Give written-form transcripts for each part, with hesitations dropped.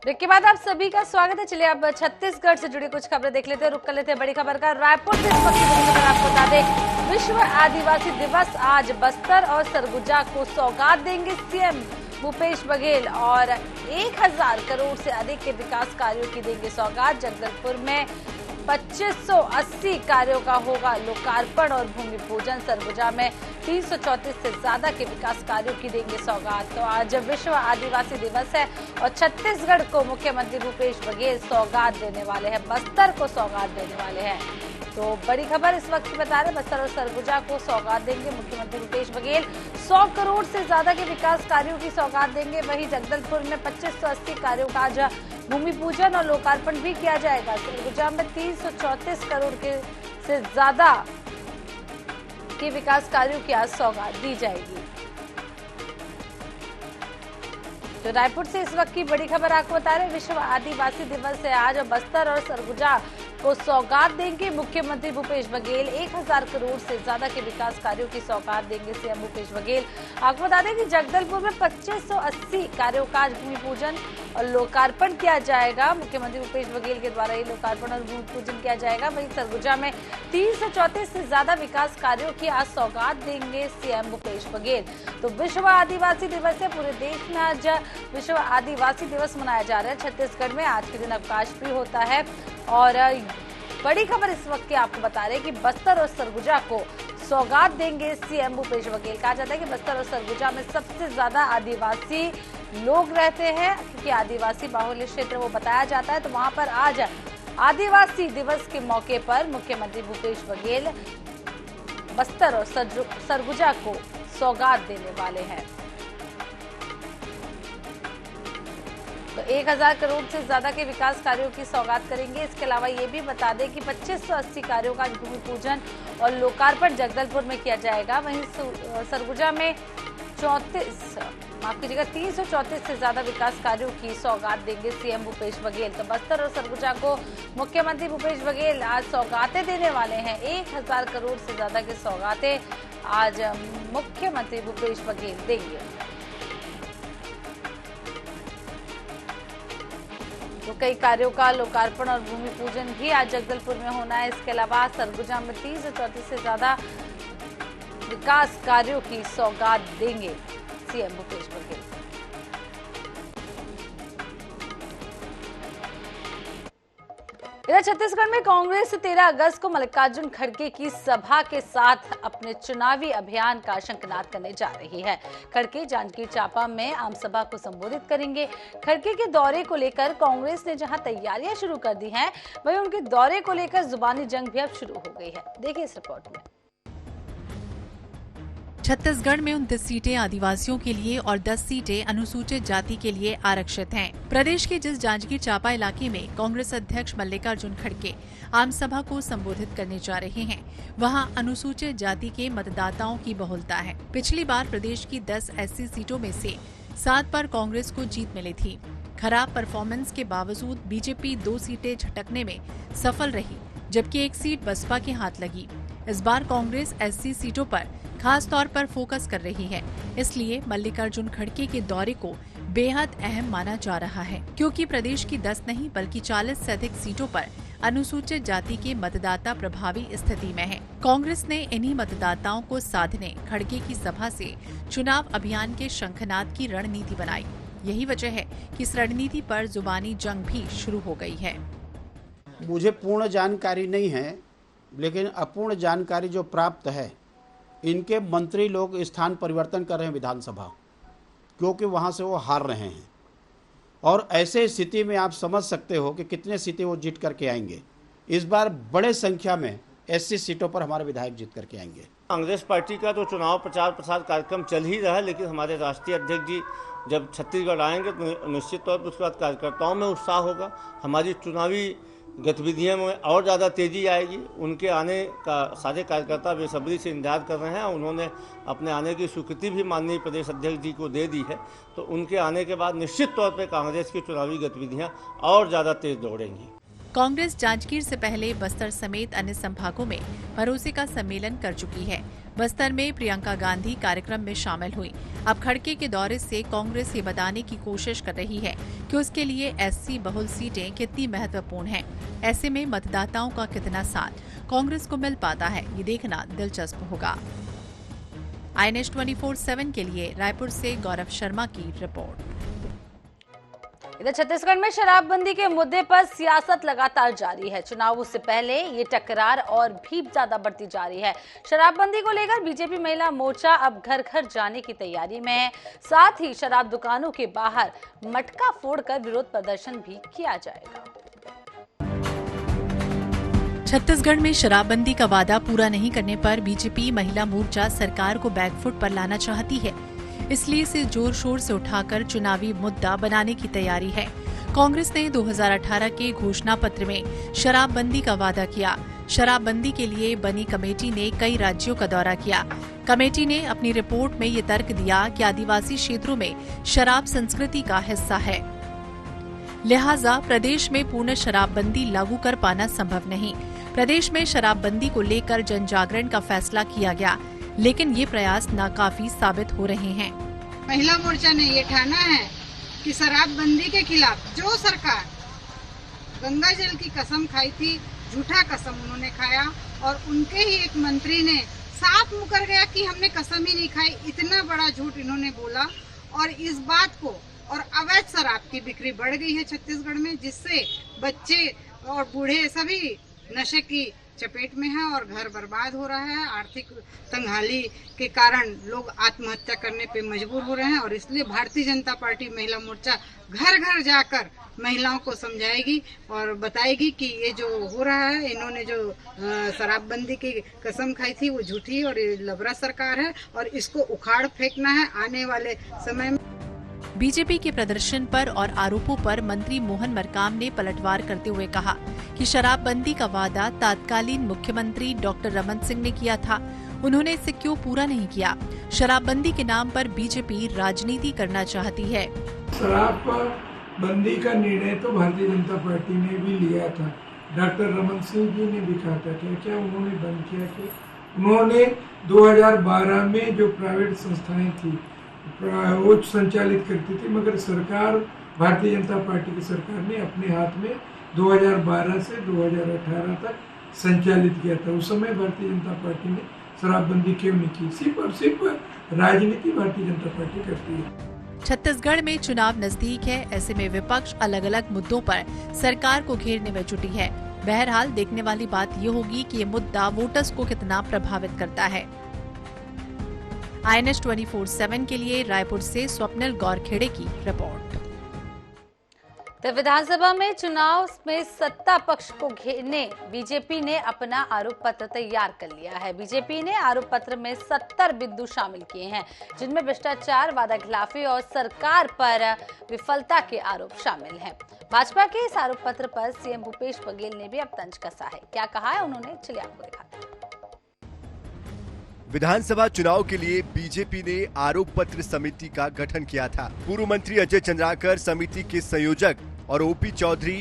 Break के बाद आप सभी का स्वागत है। चलिए अब छत्तीसगढ़ से जुड़ी कुछ खबरें देख लेते हैं। रुक कर लेते हैं बड़ी खबर का। रायपुर से इस वक्त की बड़ी खबर आपको बता दें, विश्व आदिवासी दिवस आज बस्तर और सरगुजा को सौगात देंगे सीएम भूपेश बघेल और 1000 करोड़ से अधिक के विकास कार्यों की देंगे सौगात। जगदलपुर में 2580 कार्यों का होगा लोकार्पण और भूमि पूजन। सरगुजा में 334 से ज्यादा के विकास कार्यों की देंगे सौगात। तो आज विश्व आदिवासी दिवस है और छत्तीसगढ़ को मुख्यमंत्री भूपेश बघेल सौगात देने वाले हैं, बस्तर को सौगात देने वाले हैं। तो बड़ी खबर इस वक्त की बता रहे, बस्तर और सरगुजा को सौगात देंगे मुख्यमंत्री भूपेश बघेल। 100 करोड़ से ज्यादा के विकास कार्यों की सौगात देंगे। वहीं जगदलपुर में 2580 कार्यों का आज भूमि पूजन और लोकार्पण भी किया जाएगा। सरगुजा में 334 करोड़ के से ज्यादा के विकास कार्यों की आज सौगात दी जाएगी। तो रायपुर से इस वक्त की बड़ी खबर आपको बता रहे, विश्व आदिवासी दिवस है आज और बस्तर और सरगुजा को सौगात देंगे मुख्यमंत्री भूपेश बघेल। 1000 करोड़ से ज्यादा के विकास कार्यों की सौगात देंगे सीएम भूपेश बघेल। आपको बता दें कि जगदलपुर में 2580 कार्यों का आज भूमि पूजन और लोकार्पण किया जाएगा। मुख्यमंत्री भूपेश बघेल के द्वारा ये लोकार्पण और भूमि पूजन किया जाएगा। वहीं सरगुजा में 334 से ज्यादा विकास कार्यों की आज सौगात देंगे सीएम भूपेश बघेल। तो विश्व आदिवासी दिवस है, पूरे देश में आज विश्व आदिवासी दिवस मनाया जा रहा है। छत्तीसगढ़ में आज के दिन अवकाश भी होता है। और बड़ी खबर इस वक्त की आपको बता रहे हैं कि बस्तर और सरगुजा को सौगात देंगे सीएम भूपेश बघेल। कहा जाता है कि बस्तर और सरगुजा में सबसे ज्यादा आदिवासी लोग रहते हैं, क्योंकि आदिवासी बाहुल्य क्षेत्र वो बताया जाता है। तो वहां पर आज आदिवासी दिवस के मौके पर मुख्यमंत्री भूपेश बघेल बस्तर और सरगुजा को सौगात देने वाले हैं। तो 1000 करोड़ से ज्यादा के विकास कार्यों की सौगात करेंगे। इसके अलावा ये भी बता दें कि 2580 कार्यों का भूमि पूजन और लोकार्पण जगदलपुर में किया जाएगा। वहीं सरगुजा में 334 से ज्यादा विकास कार्यों की सौगात देंगे सीएम भूपेश बघेल। तो बस्तर और सरगुजा को मुख्यमंत्री भूपेश बघेल आज सौगातें देने वाले हैं। 1000 करोड़ से ज्यादा की सौगातें आज मुख्यमंत्री भूपेश बघेल देंगे। तो कई कार्यों का लोकार्पण और भूमि पूजन भी आज जगदलपुर में होना है। इसके अलावा सरगुजा में 334 से ज्यादा विकास कार्यों की सौगात देंगे सीएम भूपेश बघेल। इधर छत्तीसगढ़ में कांग्रेस 13 अगस्त को मल्लिकार्जुन खड़गे की सभा के साथ अपने चुनावी अभियान का शंखनाद करने जा रही है। खड़गे जांजगीर चांपा में आम सभा को संबोधित करेंगे। खड़गे के दौरे को लेकर कांग्रेस ने जहां तैयारियां शुरू कर दी हैं, वहीं उनके दौरे को लेकर जुबानी जंग भी अब शुरू हो गई है। देखिए इस रिपोर्ट में। छत्तीसगढ़ में 29 सीटें आदिवासियों के लिए और 10 सीटें अनुसूचित जाति के लिए आरक्षित हैं। प्रदेश के जिस जांजगीर चांपा इलाके में कांग्रेस अध्यक्ष मल्लिकार्जुन खड़गे आम सभा को संबोधित करने जा रहे हैं, वहां अनुसूचित जाति के मतदाताओं की बहुलता है। पिछली बार प्रदेश की 10 एससी सीटों में से 7 पर कांग्रेस को जीत मिली थी। खराब परफॉर्मेंस के बावजूद बीजेपी 2 सीटें झटकने में सफल रही, जबकि 1 सीट बसपा के हाथ लगी। इस बार कांग्रेस एससी सीटों पर खास तौर पर फोकस कर रही है, इसलिए मल्लिकार्जुन खड़गे के दौरे को बेहद अहम माना जा रहा है, क्योंकि प्रदेश की 10 नहीं बल्कि 40 से अधिक सीटों पर अनुसूचित जाति के मतदाता प्रभावी स्थिति में हैं। कांग्रेस ने इन्हीं मतदाताओं को साधने खड़गे की सभा से चुनाव अभियान के शंखनाद की रणनीति बनाई। यही वजह है कि इस रणनीति पर जुबानी जंग भी शुरू हो गई है। मुझे पूर्ण जानकारी नहीं है, लेकिन अपूर्ण जानकारी जो प्राप्त है, इनके मंत्री लोग स्थान परिवर्तन कर रहे हैं विधानसभा, क्योंकि वहां से वो हार रहे हैं। और ऐसे स्थिति में आप समझ सकते हो कि कितने सीटें वो जीत करके आएंगे। इस बार बड़े संख्या में एससी सीटों पर हमारे विधायक जीत करके आएंगे। कांग्रेस पार्टी का तो चुनाव प्रचार प्रसार कार्यक्रम चल ही रहा है, लेकिन हमारे राष्ट्रीय अध्यक्ष जी जब छत्तीसगढ़ आएंगे तो निश्चित तौर पर उसके बाद कार्यकर्ताओं में उत्साह होगा। हमारी चुनावी गतिविधियों में और ज़्यादा तेज़ी आएगी। उनके आने का सारे कार्यकर्ता बेसब्री से इंतजार कर रहे हैं। उन्होंने अपने आने की स्वीकृति भी माननीय प्रदेश अध्यक्ष जी को दे दी है। तो उनके आने के बाद निश्चित तौर पर कांग्रेस की चुनावी गतिविधियां और ज़्यादा तेज दौड़ेंगी। कांग्रेस जांजगीर से पहले बस्तर समेत अन्य संभागों में भरोसे का सम्मेलन कर चुकी है। बस्तर में प्रियंका गांधी कार्यक्रम में शामिल हुई। अब खड़के के दौरे से कांग्रेस ये बताने की कोशिश कर रही है कि उसके लिए एससी बहुल सीटें कितनी महत्वपूर्ण हैं। ऐसे में मतदाताओं का कितना साथ कांग्रेस को मिल पाता है, ये देखना दिलचस्प होगा। INS 24/7 के लिए रायपुर से गौरव शर्मा की रिपोर्ट। इधर छत्तीसगढ़ में शराबबंदी के मुद्दे पर सियासत लगातार जारी है। चुनावों से पहले ये टकरार और भी ज्यादा बढ़ती जा रही है। शराबबंदी को लेकर बीजेपी महिला मोर्चा अब घर घर जाने की तैयारी में है। साथ ही शराब दुकानों के बाहर मटका फोड़कर विरोध प्रदर्शन भी किया जाएगा। छत्तीसगढ़ में शराबबंदी का वादा पूरा नहीं करने पर बीजेपी महिला मोर्चा सरकार को बैकफुट पर लाना चाहती है, इसलिए इसे जोर शोर से उठाकर चुनावी मुद्दा बनाने की तैयारी है। कांग्रेस ने 2018 के घोषणा पत्र में शराबबंदी का वादा किया। शराबबंदी के लिए बनी कमेटी ने कई राज्यों का दौरा किया। कमेटी ने अपनी रिपोर्ट में ये तर्क दिया कि आदिवासी क्षेत्रों में शराब संस्कृति का हिस्सा है, लिहाजा प्रदेश में पूर्ण शराबबंदी लागू कर पाना संभव नहीं। प्रदेश में शराबबंदी को लेकर जन जागरण का फैसला किया गया, लेकिन ये प्रयास नाकाफी साबित हो रहे हैं। महिला मोर्चा ने ये ठाना है कि शराबबंदी के खिलाफ जो सरकार गंगा जल की कसम खाई थी, झूठा कसम उन्होंने खाया और उनके ही एक मंत्री ने साफ मुकर गया कि हमने कसम ही नहीं खाई। इतना बड़ा झूठ इन्होंने बोला और इस बात को और अवैध शराब की बिक्री बढ़ गई है छत्तीसगढ़ में, जिससे बच्चे और बूढ़े सभी नशे की चपेट में है और घर बर्बाद हो रहा है। आर्थिक तंगहाली के कारण लोग आत्महत्या करने पे मजबूर हो रहे हैं और इसलिए भारतीय जनता पार्टी महिला मोर्चा घर घर जाकर महिलाओं को समझाएगी और बताएगी कि ये जो हो रहा है, इन्होंने जो शराबबंदी की कसम खाई थी वो झूठी और ये लबरा सरकार है और इसको उखाड़ फेंकना है आने वाले समय में। बीजेपी के प्रदर्शन पर और आरोपों पर मंत्री मोहन मरकाम ने पलटवार करते हुए कहा कि शराबबंदी का वादा तत्कालीन मुख्यमंत्री डॉक्टर रमन सिंह ने किया था, उन्होंने इसे क्यों पूरा नहीं किया। शराबबंदी के नाम पर बीजेपी राजनीति करना चाहती है। शराब बंदी का निर्णय तो भारतीय जनता पार्टी ने भी लिया था। डॉक्टर रमन सिंह जी ने भी कहा था, क्या उन्होंने बंद किया? उन्होंने 2012 में जो प्राइवेट संस्थाएं थी वो संचालित करती थी, मगर सरकार भारतीय जनता पार्टी की सरकार ने अपने हाथ में 2012 से 2018 तक संचालित किया था। उस समय भारतीय जनता पार्टी ने शराबबंदी क्यों नहीं की? सिर्फ और सिर्फ राजनीति भारतीय जनता पार्टी करती है। छत्तीसगढ़ में चुनाव नजदीक है, ऐसे में विपक्ष अलग अलग मुद्दों पर सरकार को घेरने में जुटी है। बहरहाल देखने वाली बात ये होगी कि ये मुद्दा वोटर्स को कितना प्रभावित करता है। INS 24/7 के लिए रायपुर से स्वप्निल गौरखेड़े की रिपोर्ट। तो विधानसभा में चुनाव में सत्ता पक्ष को घेरने बीजेपी ने अपना आरोप पत्र तैयार कर लिया है। बीजेपी ने आरोप पत्र में 70 बिंदु शामिल किए हैं, जिनमें भ्रष्टाचार, वादाखिलाफी और सरकार पर विफलता के आरोप शामिल हैं। भाजपा के इस आरोप पत्र पर सीएम भूपेश बघेल ने भी अब तंज कसा है। क्या कहा है उन्होंने, चलिए आपको दिखाते हैं। विधानसभा चुनाव के लिए बीजेपी ने आरोप पत्र समिति का गठन किया था। पूर्व मंत्री अजय चंद्राकर समिति के संयोजक और ओपी चौधरी,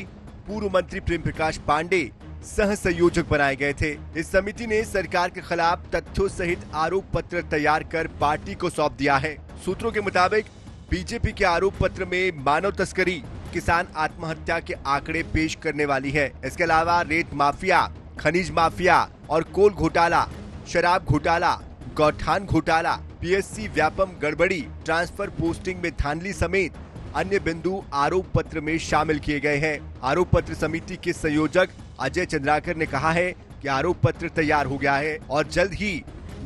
पूर्व मंत्री प्रेम प्रकाश पांडे सह संयोजक बनाए गए थे। इस समिति ने सरकार के खिलाफ तथ्यों सहित आरोप पत्र तैयार कर पार्टी को सौंप दिया है। सूत्रों के मुताबिक बीजेपी के आरोप पत्र में मानव तस्करी, किसान आत्महत्या के आंकड़े पेश करने वाली है। इसके अलावा रेत माफिया, खनिज माफिया और कोल घोटाला, शराब घोटाला, गौठान घोटाला, पीएससी व्यापम गड़बड़ी, ट्रांसफर पोस्टिंग में धांधली समेत अन्य बिंदु आरोप पत्र में शामिल किए गए हैं। आरोप पत्र समिति के संयोजक अजय चंद्राकर ने कहा है कि आरोप पत्र तैयार हो गया है और जल्द ही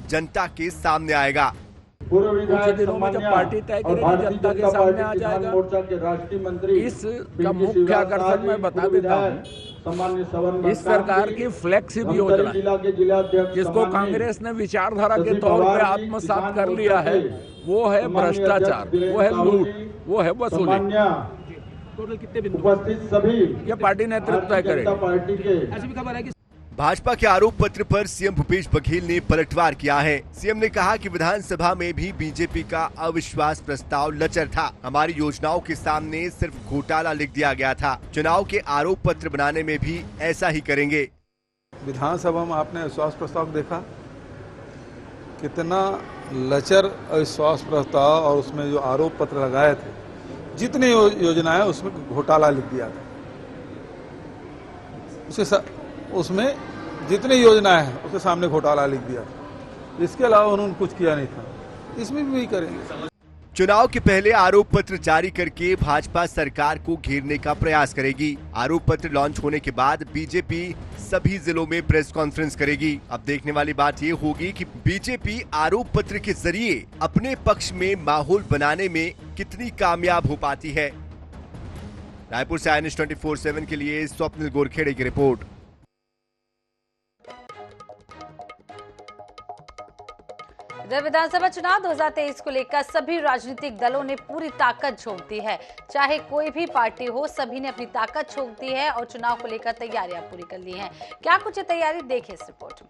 जनता के सामने आएगा। पूर्व विधायक पार्टी तय करेगी, जनता के सामने आ जाएगा। मोर्चा के राष्ट्रीय मंत्री इसका मुख्य आकर्षण मैं बता देता हूँ, इस सरकार की फ्लैगशिप योजना जिसको कांग्रेस ने विचारधारा के तौर पे आत्मसात कर लिया है, वो है भ्रष्टाचार, वो है लूट, वो है वसूली। टोटल कितने बिंदु उपस्थित सभी ये पार्टी नेतृत्व तय करेगी। पार्टी के ऐसी भी खबर है कि भाजपा के आरोप पत्र पर सीएम भूपेश बघेल ने पलटवार किया है। सीएम ने कहा कि विधानसभा में भी बीजेपी का अविश्वास प्रस्ताव लचर था। हमारी योजनाओं के सामने सिर्फ घोटाला लिख दिया गया था। चुनाव के आरोप पत्र बनाने में भी ऐसा ही करेंगे। विधानसभा में आपने अविश्वास प्रस्ताव देखा, कितना लचर अविश्वास प्रस्ताव, और उसमें जो आरोप पत्र लगाए थे, जितनी योजनाएं उसमें घोटाला लिख दिया था। उसमें जितनी योजनाएं हैं उसके सामने घोटाला लिख दिया था। इसके अलावा उन्होंने कुछ किया नहीं था। इसमें भी वही करेंगे। चुनाव के पहले आरोप पत्र जारी करके भाजपा सरकार को घेरने का प्रयास करेगी। आरोप पत्र लॉन्च होने के बाद बीजेपी सभी जिलों में प्रेस कॉन्फ्रेंस करेगी। अब देखने वाली बात ये होगी कि बीजेपी आरोप पत्र के जरिए अपने पक्ष में माहौल बनाने में कितनी कामयाब हो पाती है। रायपुर से INS 24/7 के लिए स्वप्निल गोरखेड़े की रिपोर्ट। इधर विधानसभा चुनाव 2023 को लेकर सभी राजनीतिक दलों ने पूरी ताकत झोंक दी है। चाहे कोई भी पार्टी हो, सभी ने अपनी ताकत झोंक दी है और चुनाव को लेकर तैयारियां पूरी कर ली हैं। क्या कुछ तैयारी, देखिए इस रिपोर्ट में।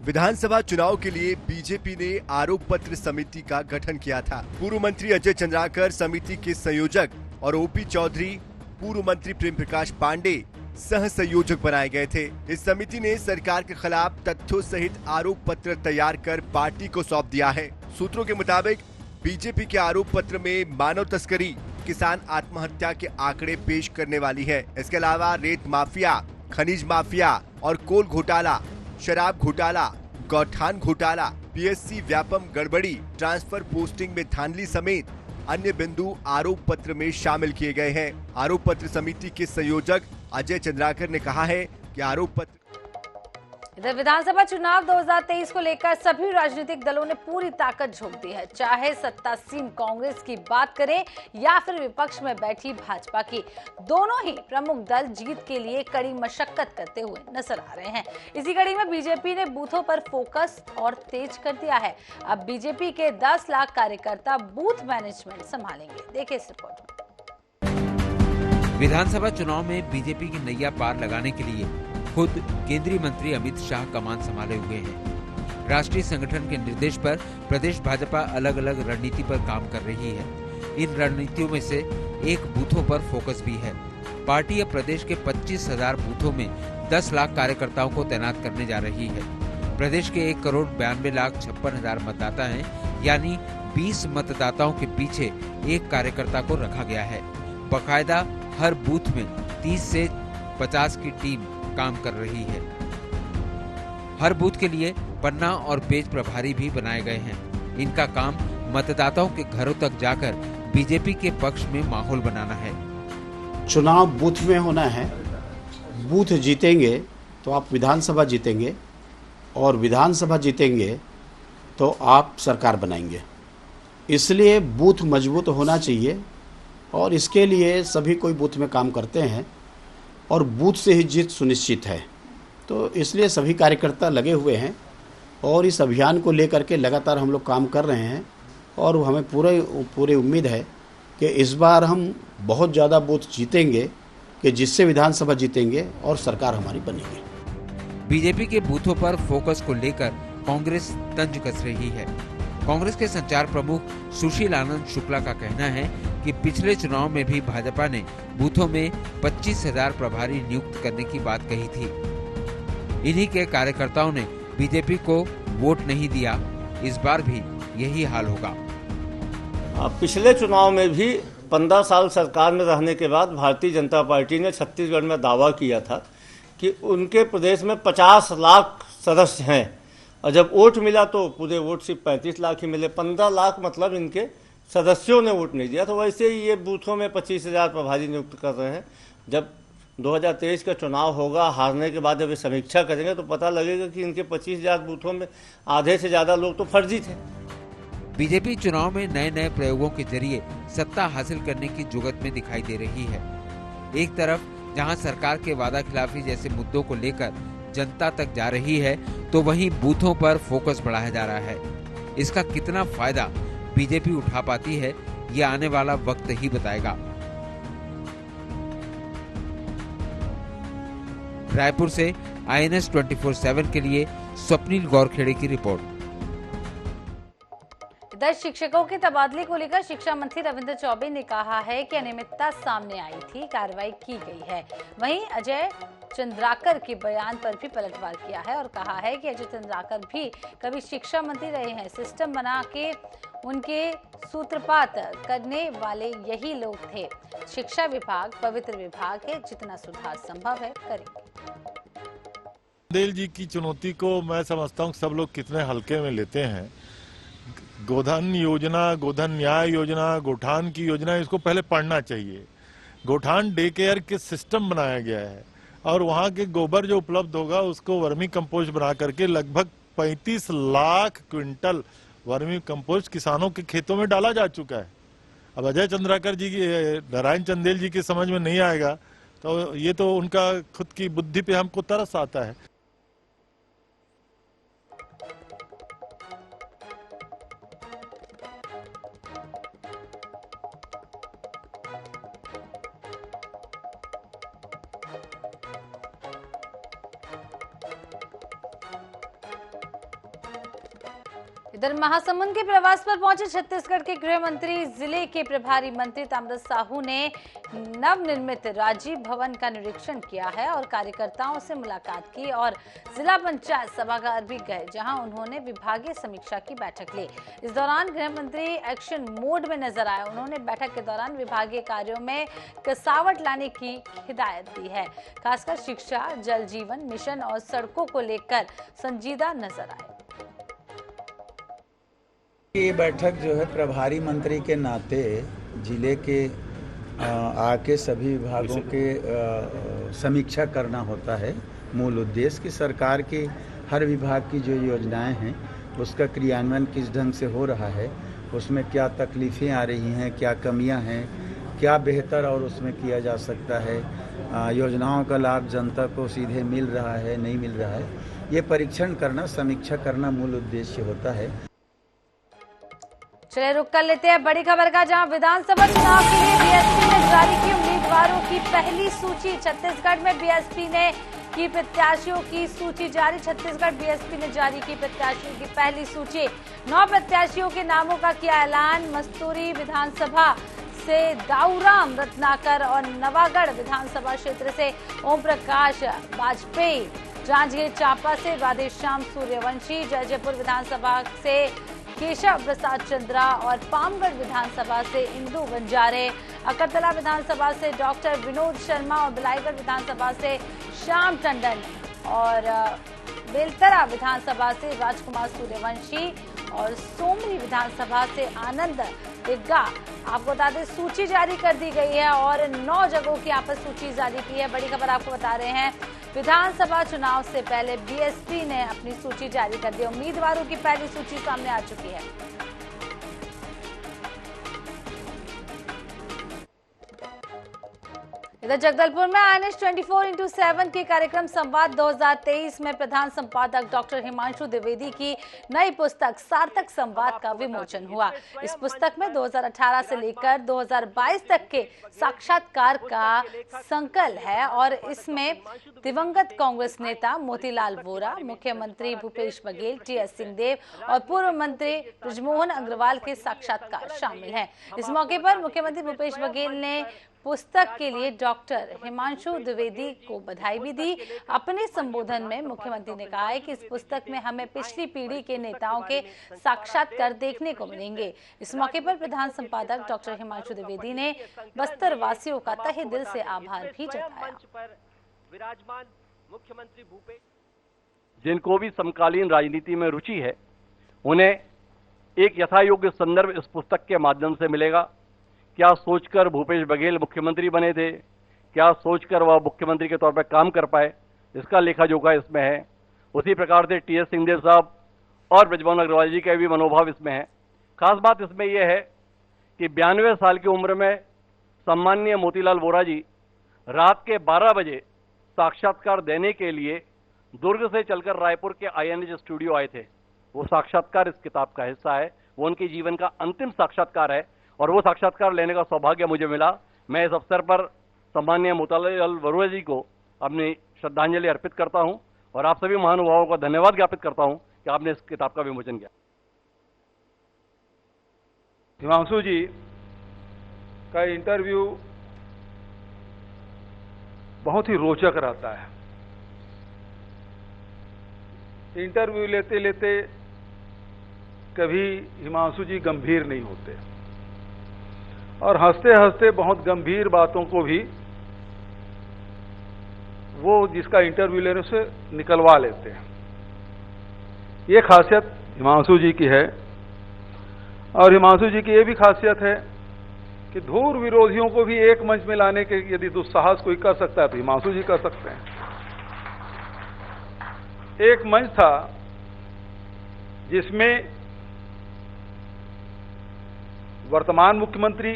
विधानसभा चुनाव के लिए बीजेपी ने आरोप पत्र समिति का गठन किया था। पूर्व मंत्री अजय चंद्राकर समिति के संयोजक और OP चौधरी पूर्व मंत्री प्रेम प्रकाश पांडे सह संयोजक बनाए गए थे। इस समिति ने सरकार के खिलाफ तथ्यों सहित आरोप पत्र तैयार कर पार्टी को सौंप दिया है। सूत्रों के मुताबिक बीजेपी के आरोप पत्र में मानव तस्करी, किसान आत्महत्या के आंकड़े पेश करने वाली है। इसके अलावा रेत माफिया, खनिज माफिया और कोल घोटाला, शराब घोटाला, गौठान घोटाला, PSC व्यापम गड़बड़ी, ट्रांसफर पोस्टिंग में धांधली समेत अन्य बिंदु आरोप पत्र में शामिल किए गए हैं। आरोप पत्र समिति के संयोजक अजय चंद्राकर ने कहा है कि आरोप पत्र। इधर विधानसभा चुनाव 2023 को लेकर सभी राजनीतिक दलों ने पूरी ताकत झोंक दी है। चाहे सत्तासीन कांग्रेस की बात करें या फिर विपक्ष में बैठी भाजपा की, दोनों ही प्रमुख दल जीत के लिए कड़ी मशक्कत करते हुए नजर आ रहे हैं। इसी कड़ी में बीजेपी ने बूथों पर फोकस और तेज कर दिया है। अब बीजेपी के 10 लाख कार्यकर्ता बूथ मैनेजमेंट संभालेंगे। देखिए इस रिपोर्ट में। विधानसभा चुनाव में बीजेपी की नैया पार लगाने के लिए खुद केंद्रीय मंत्री अमित शाह कमान संभाले हुए हैं। राष्ट्रीय संगठन के निर्देश पर प्रदेश भाजपा अलग अलग रणनीति पर काम कर रही है। इन रणनीतियों में से एक बूथों पर फोकस भी है। पार्टी अब प्रदेश के 25,000 बूथों में 10 लाख कार्यकर्ताओं को तैनात करने जा रही है। प्रदेश के 1,92,56,000 मतदाता हैं, यानी 20 मतदाताओं के पीछे एक कार्यकर्ता को रखा गया है। बाकायदा हर बूथ में 30 से 50 की टीम काम कर रही है। हर बूथ के लिए पन्ना और पेज प्रभारी भी बनाए गए हैं। इनका काम मतदाताओं के घरों तक जाकर बीजेपी के पक्ष में माहौल बनाना है। चुनाव बूथ में होना है। बूथ जीतेंगे तो आप विधानसभा जीतेंगे, और विधानसभा जीतेंगे तो आप सरकार बनाएंगे। इसलिए बूथ मजबूत होना चाहिए, और इसके लिए सभी कोई बूथ में काम करते हैं और बूथ से ही जीत सुनिश्चित है। तो इसलिए सभी कार्यकर्ता लगे हुए हैं और इस अभियान को लेकर के लगातार हम लोग काम कर रहे हैं, और हमें पूरी उम्मीद है कि इस बार हम बहुत ज़्यादा बूथ जीतेंगे, कि जिससे विधानसभा जीतेंगे और सरकार हमारी बनेगी। बीजेपी के बूथों पर फोकस को लेकर कांग्रेस तंज कस रही है। कांग्रेस के संचार प्रमुख सुशील आनंद शुक्ला का कहना है कि पिछले चुनाव में भी भाजपा ने बूथों में 25,000 प्रभारी नियुक्त करने की बात कही थी। इन्हीं के कार्यकर्ताओं ने बीजेपी को वोट नहीं दिया। इस बार भी यही हाल होगा। पिछले चुनाव में भी 15 साल सरकार में रहने के बाद भारतीय जनता पार्टी ने छत्तीसगढ़ में दावा किया था कि उनके प्रदेश में 50 लाख सदस्य हैं, और जब वोट मिला तो पूरे वोट सिर्फ 35 लाख ही मिले। 15 लाख मतलब इनके सदस्यों ने वोट नहीं दिया। तो वैसे ही ये बूथों में 25,000 प्रभारी नियुक्त कर रहे हैं। जब 2023 का चुनाव होगा, हारने के बाद जब ये समीक्षा करेंगे तो पता लगेगा कि इनके 25,000 बूथों में आधे से ज़्यादा लोग तो फर्जी थे। बीजेपी चुनाव में नए नए प्रयोगों के जरिए सत्ता हासिल करने की जुगत में दिखाई दे रही है। एक तरफ जहां सरकार के वादा खिलाफी जैसे मुद्दों को लेकर जनता तक जा रही है, तो वहीं बूथों पर फोकस बढ़ाया जा रहा है। इसका कितना फायदा बीजेपी उठा पाती है, ये आने वाला वक्त ही बताएगा। रायपुर से INS 24/7 के लिए स्वप्निल गौरखेड़े की रिपोर्ट। इधर शिक्षकों के तबादले को लेकर शिक्षा मंत्री रविंद्र चौबे ने कहा है कि अनियमितता सामने आई थी, कार्रवाई की गई है। वहीं अजय चंद्राकर के बयान पर भी पलटवार किया है और कहा है कि अजय चंद्राकर भी कभी शिक्षा मंत्री रहे हैं। सिस्टम बना के उनके सूत्रपात करने वाले यही लोग थे। शिक्षा विभाग पवित्र विभाग है, जितना सुधार संभव है करेंगे। चंदेल जी की चुनौती को मैं समझता हूँ सब लोग कितने हल्के में लेते हैं। गोधन योजना, गोधन न्याय योजना, गोठान की योजना, इसको पहले पढ़ना चाहिए। गोठान डे केयर के सिस्टम बनाया गया है और वहाँ के गोबर जो उपलब्ध होगा उसको वर्मी कंपोस्ट बना करके लगभग 35 लाख क्विंटल वर्मी कंपोस्ट किसानों के खेतों में डाला जा चुका है। अब अजय चंद्राकर जी की, नारायण चंदेल जी की समझ में नहीं आएगा तो ये तो उनका खुद की बुद्धि पे हमको तरस आता है। इधर महासमुंद के प्रवास पर पहुंचे छत्तीसगढ़ के गृह मंत्री जिले के प्रभारी मंत्री ताम्रध्वज साहू ने नवनिर्मित राजीव भवन का निरीक्षण किया है और कार्यकर्ताओं से मुलाकात की और जिला पंचायत सभागार भी गए, जहां उन्होंने विभागीय समीक्षा की बैठक ली। इस दौरान गृह मंत्री एक्शन मोड में नजर आए। उन्होंने बैठक के दौरान विभागीय कार्यों में कसावट लाने की हिदायत दी है। खासकर शिक्षा, जल जीवन मिशन और सड़कों को लेकर संजीदा नजर आए। ये बैठक जो है प्रभारी मंत्री के नाते जिले के आके सभी विभागों के समीक्षा करना होता है। मूल उद्देश्य कि सरकार की हर विभाग की जो योजनाएं हैं उसका क्रियान्वयन किस ढंग से हो रहा है, उसमें क्या तकलीफ़ें आ रही हैं, क्या कमियां हैं, क्या बेहतर और उसमें किया जा सकता है, योजनाओं का लाभ जनता को सीधे मिल रहा है नहीं मिल रहा है, ये परीक्षण करना, समीक्षा करना मूल उद्देश्य होता है। चलिए रुक कर लेते हैं बड़ी खबर का, जहां विधानसभा चुनाव के लिए बीएसपी ने जारी की उम्मीदवारों की पहली सूची। छत्तीसगढ़ में बीएसपी ने की प्रत्याशियों की सूची जारी। छत्तीसगढ़ बीएसपी ने जारी की प्रत्याशियों की पहली सूची। 9 प्रत्याशियों के नामों का किया ऐलान। मस्तूरी विधानसभा से दाऊराम रत्नाकर और नवागढ़ विधानसभा क्षेत्र से ओम प्रकाश वाजपेयी, जांजगीर चांपा से राधेश्याम सूर्यवंशी, जयजयपुर विधानसभा से केशव प्रसाद चंद्रा और पामगढ़ विधानसभा से इंदु बंजारे, अकरतला विधानसभा से डॉक्टर विनोद शर्मा और बिलाईगढ़ विधानसभा से श्याम टंडन और बेलतरा विधानसभा से राजकुमार सूर्यवंशी और सोमरी विधानसभा से आनंद दिग्गा। आपको बता दें सूची जारी कर दी गई है और 9 जगहों की आपस सूची जारी की है। बड़ी खबर आपको बता रहे हैं, विधानसभा चुनाव से पहले बीएसपी ने अपनी सूची जारी कर दी। उम्मीदवारों की पहली सूची सामने आ चुकी है। इधर जगदलपुर में INS 24/7 के कार्यक्रम संवाद 2023 में प्रधान संपादक डॉक्टर हिमांशु द्विवेदी की नई पुस्तक सार्थक संवाद का विमोचन हुआ। इस पुस्तक में 2018 से लेकर 2022 तक के साक्षात्कार का संकलन है और इसमें दिवंगत कांग्रेस नेता मोतीलाल वोरा, मुख्यमंत्री भूपेश बघेल, TS सिंहदेव और पूर्व मंत्री बृजमोहन अग्रवाल के साक्षात्कार शामिल हैं। इस मौके पर मुख्यमंत्री भूपेश बघेल ने पुस्तक के लिए डॉक्टर हिमांशु द्विवेदी को बधाई भी दी। अपने संबोधन में मुख्यमंत्री ने कहा है कि इस पुस्तक में हमें पिछली पीढ़ी के नेताओं के साक्षात्कार देखने को मिलेंगे। इस मौके पर प्रधान संपादक डॉक्टर हिमांशु द्विवेदी ने बस्तर वासियों का तहे दिल से आभार भी जताया। जिनको भी समकालीन राजनीति में रुचि है उन्हें एक यथायोग्य संदर्भ इस पुस्तक के माध्यम से मिलेगा। क्या सोचकर भूपेश बघेल मुख्यमंत्री बने थे, क्या सोचकर वह मुख्यमंत्री के तौर पर काम कर पाए, इसका लेखा जोखा इसमें है। उसी प्रकार से TS सिंहदेव साहब और बृजमोहन अग्रवाल जी का भी मनोभाव इसमें है। खास बात इसमें यह है कि 92 साल की उम्र में सम्माननीय मोतीलाल वोरा जी रात के 12 बजे साक्षात्कार देने के लिए दुर्ग से चलकर रायपुर के INS स्टूडियो आए थे। वो साक्षात्कार इस किताब का हिस्सा है। वो उनके जीवन का अंतिम साक्षात्कार है और वो साक्षात्कार लेने का सौभाग्य मुझे मिला। मैं इस अवसर पर सम्माननीय मोतीलाल वरुणा जी को अपनी श्रद्धांजलि अर्पित करता हूं और आप सभी महानुभावों का धन्यवाद ज्ञापित करता हूं कि आपने इस किताब का विमोचन किया। हिमांशु जी का इंटरव्यू बहुत ही रोचक रहता है। इंटरव्यू लेते लेते कभी हिमांशु जी गंभीर नहीं होते और हंसते हंसते बहुत गंभीर बातों को भी वो जिसका इंटरव्यू लेने से निकलवा लेते हैं। ये खासियत हिमांशु जी की है और हिमांशु जी की ये भी खासियत है कि धूर विरोधियों को भी एक मंच में लाने के यदि दुस्साहस कोई कर सकता है तो हिमांशु जी कर सकते हैं। एक मंच था जिसमें वर्तमान मुख्यमंत्री,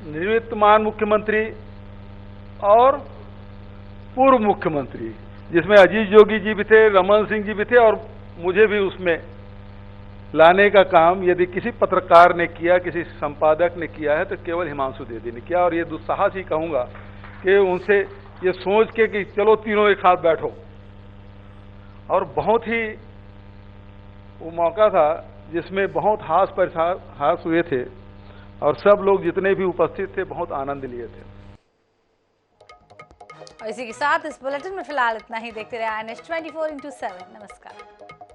निवर्तमान मुख्यमंत्री और पूर्व मुख्यमंत्री, जिसमें अजीत जोगी जी भी थे, रमन सिंह जी भी थे और मुझे भी उसमें लाने का काम यदि किसी पत्रकार ने किया, किसी संपादक ने किया है तो केवल हिमांशु द्विवेदी ने किया। और ये दुस्साहस ही कहूंगा कि उनसे ये सोच के कि चलो तीनों एक साथ बैठो, और बहुत ही वो मौका था जिसमें बहुत हास हुए थे और सब लोग जितने भी उपस्थित थे बहुत आनंद लिए थे। और इसी के साथ इस बुलेटिन में फिलहाल इतना ही। देखते रहे INS 24/7। नमस्कार।